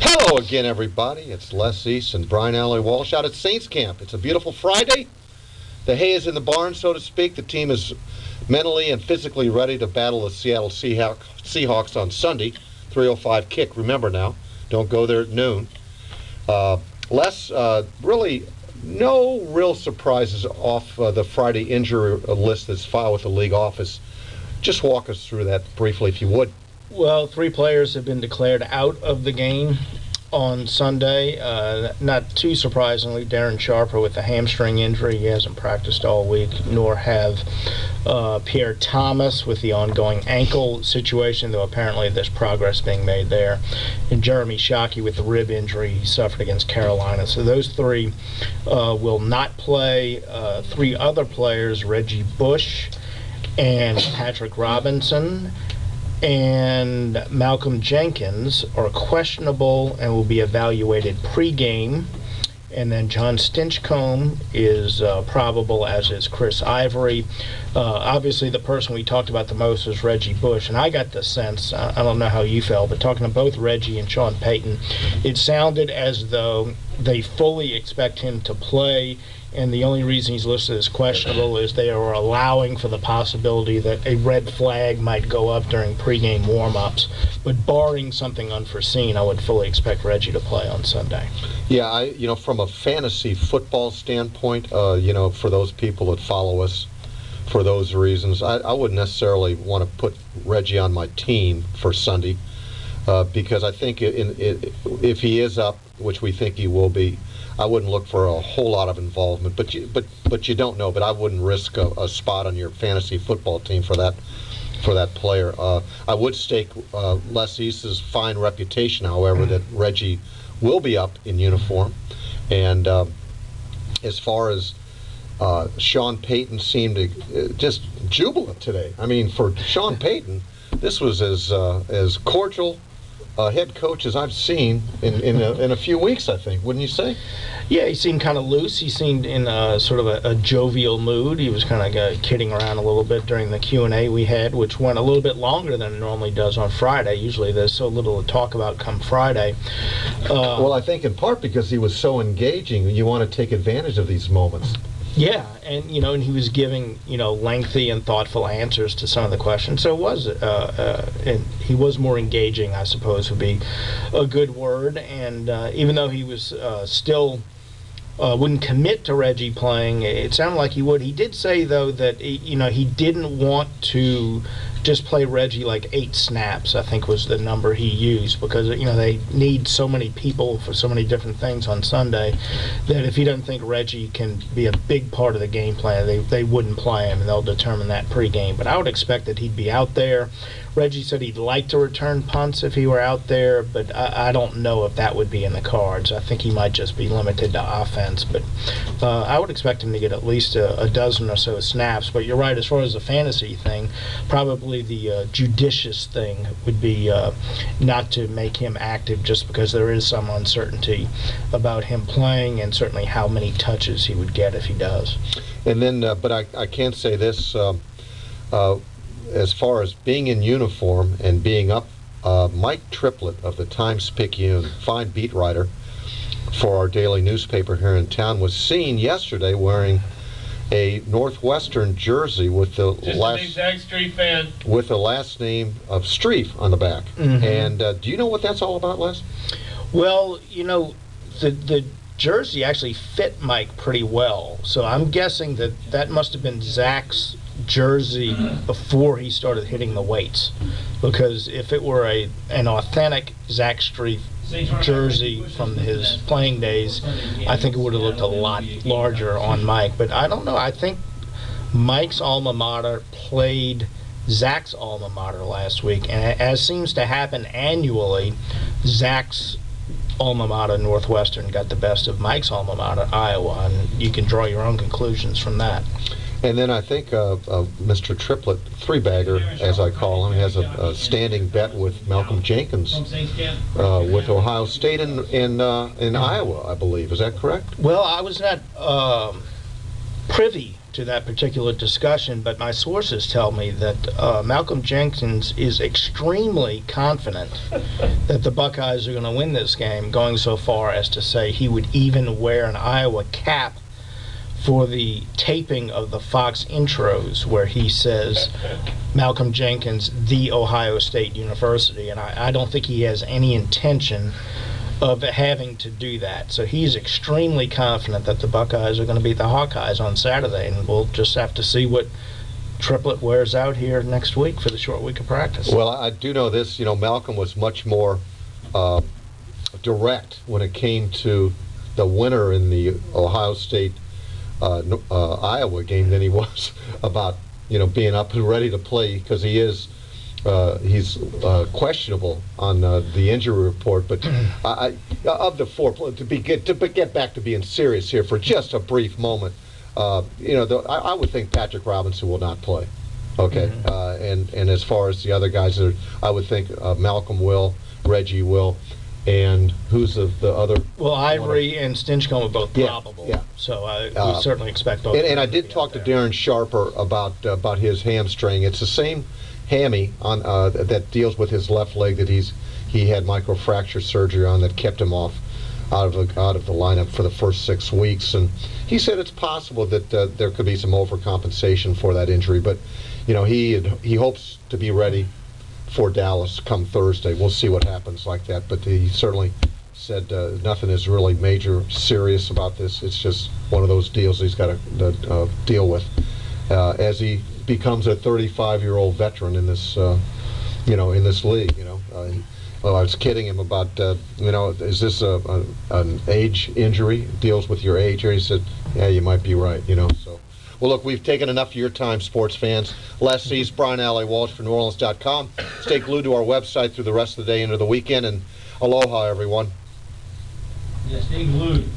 Hello again, everybody. It's Les East and Brian Allee-Walsh out at Saints Camp. It's a beautiful Friday. The hay is in the barn, so to speak. The team is mentally and physically ready to battle the Seattle Seahawks on Sunday, 3:05 kick. Remember now, don't go there at noon. Les, really no real surprises off the Friday injury list that's filed with the league office. Just walk us through that briefly, if you would. Well, 3 players have been declared out of the game on Sunday. Not too surprisingly, Darren Sharper with a hamstring injury. He hasn't practiced all week, nor have Pierre Thomas with the ongoing ankle situation, though apparently there's progress being made there. And Jeremy Shockey with the rib injury he suffered against Carolina. So those 3 will not play. 3 other players, Reggie Bush and Patrick Robinson and Malcolm Jenkins, are questionable and will be evaluated pregame. And then John Stinchcomb is probable, as is Chris Ivory. Obviously, the person we talked about the most was Reggie Bush. And I got the sense, I don't know how you felt, but talking to both Reggie and Sean Payton, it sounded as though they fully expect him to play. And the only reason he's listed as questionable is they are allowing for the possibility that a red flag might go up during pregame warm-ups. But barring something unforeseen, I would fully expect Reggie to play on Sunday. Yeah, from a fantasy football standpoint, for those people that follow us for those reasons, I wouldn't necessarily want to put Reggie on my team for Sunday because I think if he is up, which we think he will be, I wouldn't look for a whole lot of involvement, but you don't know. But I wouldn't risk a spot on your fantasy football team for that player. I would stake Les East's fine reputation, however, that Reggie will be up in uniform. And as far as Sean Payton seemed just jubilant today. I mean, for Sean Payton, this was as cordial head coach as I've seen in a few weeks, I think. Wouldn't you say? Yeah, he seemed kind of loose. He seemed in sort of a jovial mood. He was kind of kidding around a little bit during the Q&A we had, which went a little bit longer than it normally does on Friday. Usually there's so little to talk about come Friday. Well, I think in part because he was so engaging. You want to take advantage of these moments. Yeah, and and he was giving lengthy and thoughtful answers to some of the questions. So it was, and he was more engaging, I suppose, would be a good word. And even though he was still wouldn't commit to Reggie playing, it sounded like he would. He did say though that he didn't want to just play Reggie like 8 snaps, I think was the number he used, because they need so many people for so many different things on Sunday that if he doesn't think Reggie can be a big part of the game plan, they wouldn't play him, and they'll determine that pregame. But I would expect that he'd be out there. Reggie said he'd like to return punts if he were out there, but I don't know if that would be in the cards. I think he might just be limited to offense, but I would expect him to get at least a dozen or so snaps. But you're right, as far as the fantasy thing, probably the judicious thing would be not to make him active, just because there is some uncertainty about him playing and certainly how many touches he would get if he does. And then, but I can say this, as far as being in uniform and being up, Mike Triplett of the Times-Picayune, fine beat writer for our daily newspaper here in town, was seen yesterday wearing a Northwestern jersey with the last name of Streif on the back. Mm-hmm. And do you know what that's all about, Les? Well, the jersey actually fit Mike pretty well, so I'm guessing that must have been Zach's jersey before he started hitting the weights, because if it were an authentic Zach Streif jersey from his playing days, I think it would have looked a lot larger on Mike. But I don't know. I think Mike's alma mater played Zach's alma mater last week, and as seems to happen annually, Zach's alma mater, Northwestern, got the best of Mike's alma mater, Iowa, and you can draw your own conclusions from that. And then I think Mr. Triplett, three-bagger, as I call him, has a standing bet with Malcolm Jenkins with Ohio State in Iowa, I believe. Is that correct? Well, I was not privy to that particular discussion, but my sources tell me that Malcolm Jenkins is extremely confident that the Buckeyes are going to win this game, going so far as to say he would even wear an Iowa cap for the taping of the Fox intros where he says Malcolm Jenkins, the Ohio State University, and I don't think he has any intention of having to do that. So he's extremely confident that the Buckeyes are going to beat the Hawkeyes on Saturday, and we'll just have to see what Triplett wears out here next week for the short week of practice. Well, I do know this, Malcolm was much more direct when it came to the winner in the Ohio State Iowa game than he was about being up and ready to play, because he's questionable on the injury report. But of the four, to get back to being serious here for just a brief moment, I would think Patrick Robinson will not play. Okay, and as far as the other guys, I would think Malcolm will, Reggie will. And who's the other? Well, Ivory and Stinchcomb are both probable. Yeah. So we certainly expect both. And I did talk to Darren Sharper about his hamstring. It's the same hammy on that deals with his left leg that he had microfracture surgery on that kept him out of the lineup for the first 6 weeks. And he said it's possible that there could be some overcompensation for that injury, but he hopes to be ready for Dallas come Thursday. We'll see what happens like that, but he certainly said nothing is really major serious about this. It's just one of those deals he's got to deal with as he becomes a 35-year-old veteran in this in this league. Well, I was kidding him about is this an age injury? Deals with your age? Or he said, yeah, you might be right. So. Well, look, we've taken enough of your time, sports fans. Les East, Brian Allee-Walsh for NewOrleans.com. Stay glued to our website through the rest of the day into the weekend, and aloha, everyone. Yeah, stay glued.